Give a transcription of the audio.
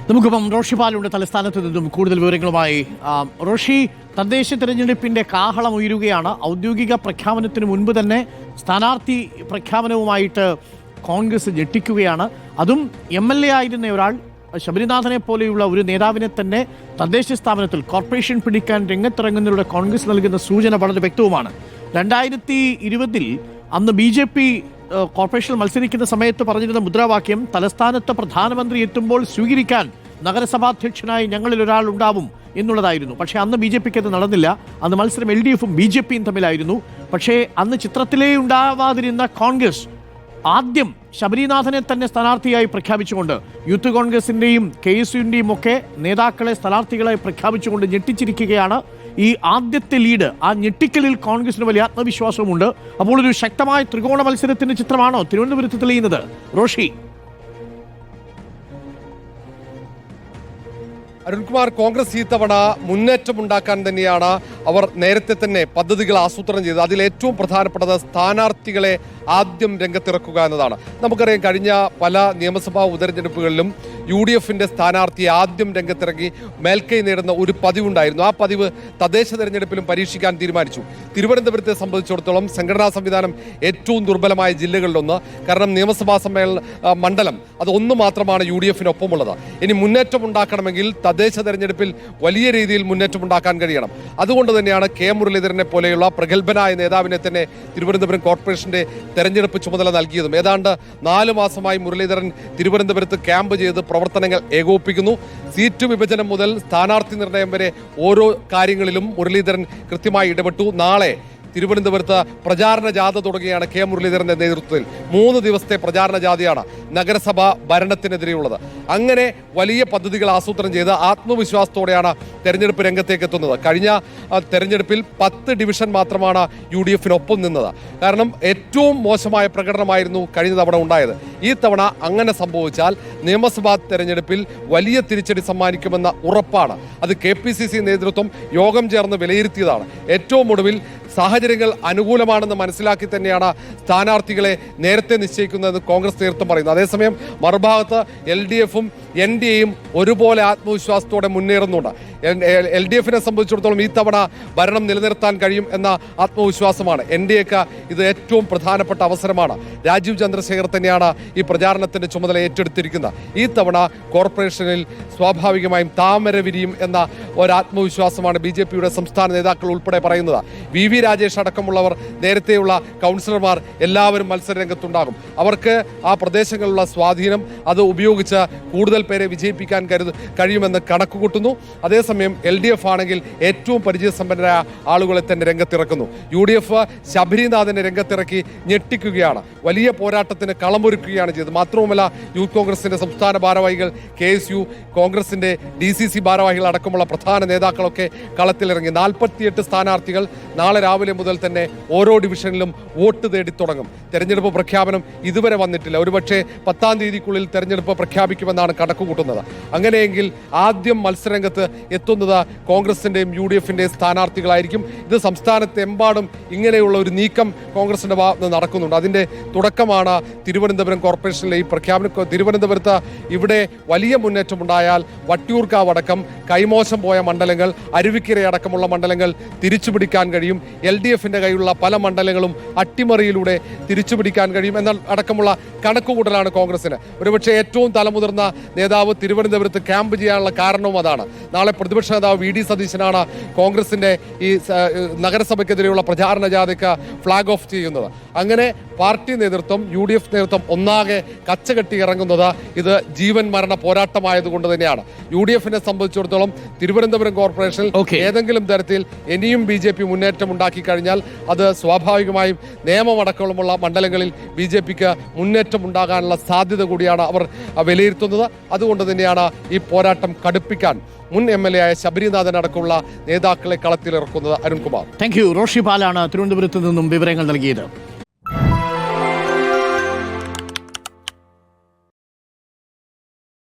നമുക്കിപ്പം റോഷി പാലുണ്ട് തലസ്ഥാനത്ത് നിന്നും കൂടുതൽ വിവരങ്ങളുമായി. റോഷി, തദ്ദേശ തെരഞ്ഞെടുപ്പിന്റെ കാഹളം ഉയരുകയാണ്. ഔദ്യോഗിക പ്രഖ്യാപനത്തിന് മുൻപ് തന്നെ സ്ഥാനാർത്ഥി പ്രഖ്യാപനവുമായിട്ട് കോൺഗ്രസ് ഞെട്ടിക്കുകയാണ്. അതും MLA ആയിരുന്ന ഒരാൾ, ശബരിനാഥനെ പോലെയുള്ള ഒരു നേതാവിനെ തന്നെ തദ്ദേശ സ്ഥാപനത്തിൽ കോർപ്പറേഷൻ പിടിക്കാൻ രംഗത്തിറങ്ങുന്നതിലൂടെ കോൺഗ്രസ് നൽകുന്ന സൂചന വളരെ വ്യക്തവുമാണ്. 2020 അന്ന് BJP കോർപ്പറേഷനിൽ മത്സരിക്കുന്ന സമയത്ത് പറഞ്ഞിരുന്ന മുദ്രാവാക്യം തലസ്ഥാനത്ത് പ്രധാനമന്ത്രി എത്തുമ്പോൾ സ്വീകരിക്കാൻ നഗരസഭാധ്യക്ഷനായി ഞങ്ങളിൽ ഒരാൾ ഉണ്ടാവും എന്നുള്ളതായിരുന്നു. പക്ഷേ അന്ന് BJPക്ക് അത് നടന്നില്ല. അന്ന് മത്സരം LDFും BJPയും തമ്മിലായിരുന്നു. പക്ഷേ അന്ന് ചിത്രത്തിലേ ഉണ്ടാവാതിരുന്ന കോൺഗ്രസ് ആദ്യം ശബരിനാഥനെ തന്നെ സ്ഥാനാർത്ഥിയായി പ്രഖ്യാപിച്ചുകൊണ്ട് യൂത്ത് കോൺഗ്രസിൻ്റെയും KSUവിൻ്റെയും ഒക്കെ നേതാക്കളെ സ്ഥാനാർത്ഥികളായി പ്രഖ്യാപിച്ചുകൊണ്ട് ഞെട്ടിച്ചിരിക്കുകയാണ്. ഈ ആദ്യത്തെ ലീഡ്, ആ ഞെട്ടിക്കലിൽ കോൺഗ്രസിന് വലിയ ആത്മവിശ്വാസവുമുണ്ട്. അപ്പോൾ ഒരു ശക്തമായ ത്രികോണ മത്സരത്തിന്റെ ചിത്രമാണോ തിരുവനന്തപുരത്ത് തെളിയുന്നത്, റോഷി? അരുൺകുമാർ, കോൺഗ്രസ് ഈ തവണ മുന്നേറ്റമുണ്ടാക്കാൻ തന്നെയാണ് അവർ നേരത്തെ തന്നെ പദ്ധതികൾ ആസൂത്രണം ചെയ്തത്. അതിൽ ഏറ്റവും പ്രധാനപ്പെട്ടത് സ്ഥാനാർത്ഥികളെ ആദ്യം രംഗത്തിറക്കുക എന്നതാണ്. നമുക്കറിയാം, കഴിഞ്ഞ പല നിയമസഭാ ഉപതെരഞ്ഞെടുപ്പുകളിലും UDFന്റെ സ്ഥാനാർത്ഥിയെ ആദ്യം രംഗത്തിറങ്ങി മേൽക്കൈ നേടുന്ന ഒരു പതിവുണ്ടായിരുന്നു. ആ പതിവ് തദ്ദേശ തെരഞ്ഞെടുപ്പിലും പരീക്ഷിക്കാൻ തീരുമാനിച്ചു. തിരുവനന്തപുരത്തെ സംബന്ധിച്ചിടത്തോളം സംഘടനാ സംവിധാനം ഏറ്റവും ദുർബലമായ ജില്ലകളിലൊന്ന്. കാരണം നിയമസഭാ മണ്ഡലം അത് ഒന്ന് മാത്രമാണ് UDFനൊപ്പമുള്ളത്. ഇനി മുന്നേറ്റം ഉണ്ടാക്കണമെങ്കിൽ തദ്ദേശ തെരഞ്ഞെടുപ്പിൽ വലിയ രീതിയിൽ മുന്നേറ്റം ഉണ്ടാക്കാൻ കഴിയണം. അതുകൊണ്ട് തന്നെയാണ് K മുരളീധരനെ പോലെയുള്ള പ്രഗത്ഭനായ നേതാവിനെ തന്നെ തിരുവനന്തപുരം കോർപ്പറേഷന്റെ തെരഞ്ഞെടുപ്പ് ചുമതല നൽകിയതും. ഏതാണ്ട് 4 മാസമായി മുരളീധരൻ തിരുവനന്തപുരത്ത് ക്യാമ്പ് ചെയ്ത് പ്രവർത്തനങ്ങൾ ഏകോപിപ്പിക്കുന്നു. സീറ്റ് വിഭജനം മുതൽ സ്ഥാനാർത്ഥി നിർണയം വരെ ഓരോ കാര്യങ്ങളിലും മുരളീധരൻ കൃത്യമായി ഇടപെട്ടു. നാളെ തിരുവനന്തപുരത്ത് പ്രചാരണ ജാഥ തുടങ്ങിയാണ് K മുരളീധരന്റെ നേതൃത്വത്തിൽ. 3 ദിവസത്തെ പ്രചാരണ ജാഥയാണ് നഗരസഭ ഭരണത്തിനെതിരെയുള്ളത്. അങ്ങനെ വലിയ പദ്ധതികൾ ആസൂത്രണം ചെയ്ത് ആത്മവിശ്വാസത്തോടെയാണ് തെരഞ്ഞെടുപ്പ് രംഗത്തേക്ക് എത്തുന്നത്. കഴിഞ്ഞ തെരഞ്ഞെടുപ്പിൽ 10 ഡിവിഷൻ മാത്രമാണ് UDFനൊപ്പം നിന്നത്. കാരണം ഏറ്റവും മോശമായ പ്രകടനമായിരുന്നു കഴിഞ്ഞ തവണ ഉണ്ടായത്. ഈ തവണ അങ്ങനെ സംഭവിച്ചാൽ നിയമസഭാ തെരഞ്ഞെടുപ്പിൽ വലിയ തിരിച്ചടി സമ്മാനിക്കുമെന്ന ഉറപ്പാണ്. അത് KPCC നേതൃത്വം യോഗം ചേർന്ന് വിലയിരുത്തിയതാണ്. ഏറ്റവും ഒടുവിൽ സാഹചര്യങ്ങൾ അനുകൂലമാണെന്ന് മനസ്സിലാക്കി തന്നെയാണ് സ്ഥാനാർത്ഥികളെ നേരത്തെ നിശ്ചയിക്കുന്നതെന്ന് കോൺഗ്രസ് നേതൃത്വം പറയുന്നു. അതേസമയം മറുഭാഗത്ത് LDFും NDAയും ഒരുപോലെ ആത്മവിശ്വാസത്തോടെ മുന്നേറുന്നുണ്ട്. LDFനെ സംബന്ധിച്ചിടത്തോളം ഈ തവണ ഭരണം നിലനിർത്താൻ കഴിയും എന്ന ആത്മവിശ്വാസമാണ്. NDAക്ക് ഇത് ഏറ്റവും പ്രധാനപ്പെട്ട അവസരമാണ്. രാജീവ് ചന്ദ്രശേഖർ തന്നെയാണ് ഈ പ്രചാരണത്തിന്റെ ചുമതല ഏറ്റെടുത്തിരിക്കുന്നത്. ഈ തവണ കോർപ്പറേഷനിൽ സ്വാഭാവികമായും താമര വിരിയും എന്ന ഒരാത്മവിശ്വാസമാണ് BJPയുടെ സംസ്ഥാന നേതാക്കൾ ഉൾപ്പെടെ പറയുന്നത്. VV രാജേഷ് അടക്കമുള്ളവർ, നേരത്തെയുള്ള കൗൺസിലർമാർ എല്ലാവരും മത്സരരംഗത്തുണ്ടാകും. അവർക്ക് ആ പ്രദേശങ്ങളിലുള്ള സ്വാധീനം അത് ഉപയോഗിച്ച് കൂടുതൽ പേരെ വിജയിപ്പിക്കാൻ കഴിയുമെന്ന് കണക്കുകൂട്ടുന്നു. അതേസമയം LDF ആണെങ്കിൽ ഏറ്റവും പരിചയസമ്പന്നരായ ആളുകളെ തന്നെ രംഗത്തിറക്കുന്നു. UDF ശബരിനാഥനെ രംഗത്തിറക്കി ഞെട്ടിക്കുകയാണ്. വലിയ പോരാട്ടത്തിന് കളമൊരുക്കുകയാണ് ചെയ്തത്. മാത്രവുമല്ല, യൂത്ത് കോൺഗ്രസിന്റെ സംസ്ഥാന ഭാരവാഹികൾ, KSU, കോൺഗ്രസിന്റെ DCC ഭാരവാഹികൾ അടക്കമുള്ള പ്രധാന നേതാക്കളൊക്കെ കളത്തിലിറങ്ങി. 48 സ്ഥാനാർത്ഥികൾ നാളെ രാവിലെ മുതൽ തന്നെ ഓരോ ഡിവിഷനിലും വോട്ട് തേടി തുടങ്ങും. തെരഞ്ഞെടുപ്പ് പ്രഖ്യാപനം ഇതുവരെ വന്നിട്ടില്ല. ഒരുപക്ഷെ 10-ാം തീയതിക്കുള്ളിൽ തെരഞ്ഞെടുപ്പ് പ്രഖ്യാപിക്കുമെന്നാണ് കണക്കുകൂട്ടുന്നത്. അങ്ങനെയെങ്കിൽ ആദ്യം മത്സരരംഗത്ത് എത്തുന്നത് കോൺഗ്രസിന്റെയും UDFന്റെയും സ്ഥാനാർത്ഥികളായിരിക്കും. ഇത് സംസ്ഥാനത്തെമ്പാടും ഇങ്ങനെയുള്ള ഒരു നീക്കം കോൺഗ്രസിന്റെ ഭാഗത്ത് നടക്കുന്നുണ്ട്. അതിന്റെ തുടക്കമാണ് തിരുവനന്തപുരം കോർപ്പറേഷനിലെ ഈ പ്രഖ്യാപനം. തിരുവനന്തപുരത്ത് ഇവിടെ വലിയ മുന്നേറ്റമുണ്ടായാൽ വട്ടിയൂർക്കാവ് അടക്കം കൈമോശം പോയ മണ്ഡലങ്ങൾ, അരുവിക്കരയടക്കമുള്ള മണ്ഡലങ്ങൾ തിരിച്ചുപിടിക്കാൻ കഴിയും. LDFന്റെ കയ്യിലുള്ള പല മണ്ഡലങ്ങളും അട്ടിമറിയിലൂടെ തിരിച്ചുപിടിക്കാൻ കഴിയും എന്ന അടക്കമുള്ള കണക്കുകൂട്ടലാണ് കോൺഗ്രസിന്. ഒരുപക്ഷെ ഏറ്റവും തലമുതിർന്ന നേതാവ് തിരുവനന്തപുരത്ത് ക്യാമ്പ് ചെയ്യാനുള്ള കാരണവും അതാണ്. നാളെ പ്രതിപക്ഷ നേതാവ് VD സതീശനാണ് കോൺഗ്രസിന്റെ ഈ നഗരസഭയ്ക്കെതിരെയുള്ള പ്രചാരണ ജാഥയ്ക്ക് ഫ്ലാഗ് ഓഫ് ചെയ്യുന്നത്. അങ്ങനെ പാർട്ടി നേതൃത്വം, UDF നേതൃത്വം ഒന്നാകെ കച്ചകെട്ടി ഇറങ്ങുന്നത് ഇത് ജീവൻ മരണ പോരാട്ടമായതുകൊണ്ട് തന്നെയാണ്. UDFനെ സംബന്ധിച്ചിടത്തോളം തിരുവനന്തപുരം കോർപ്പറേഷനിൽ ഏതെങ്കിലും തരത്തിൽ ഇനിയും BJP മുന്നേറ്റം ഉണ്ടാക്കി കഴിഞ്ഞാൽ അത് സ്വാഭാവികമായും നിയമമടക്കമുള്ള മണ്ഡലങ്ങളിൽ BJPക്ക് മുന്നേറ്റം ഉണ്ടാകാനുള്ള സാധ്യത കൂടിയാണ് അവർ വിലയിരുത്തുന്നത്. അതുകൊണ്ട് തന്നെയാണ് ഈ പോരാട്ടം കടുപ്പിക്കാൻ മുൻ MLA ആയ ശബരിനാഥൻ അടക്കമുള്ള നേതാക്കളെ കളത്തിലിറക്കുന്നത്. Arunkumar, thank you. റോഷി പാലാണ് തിരുവനന്തപുരത്ത് നിന്നും വിവരങ്ങൾ നൽകിയത്.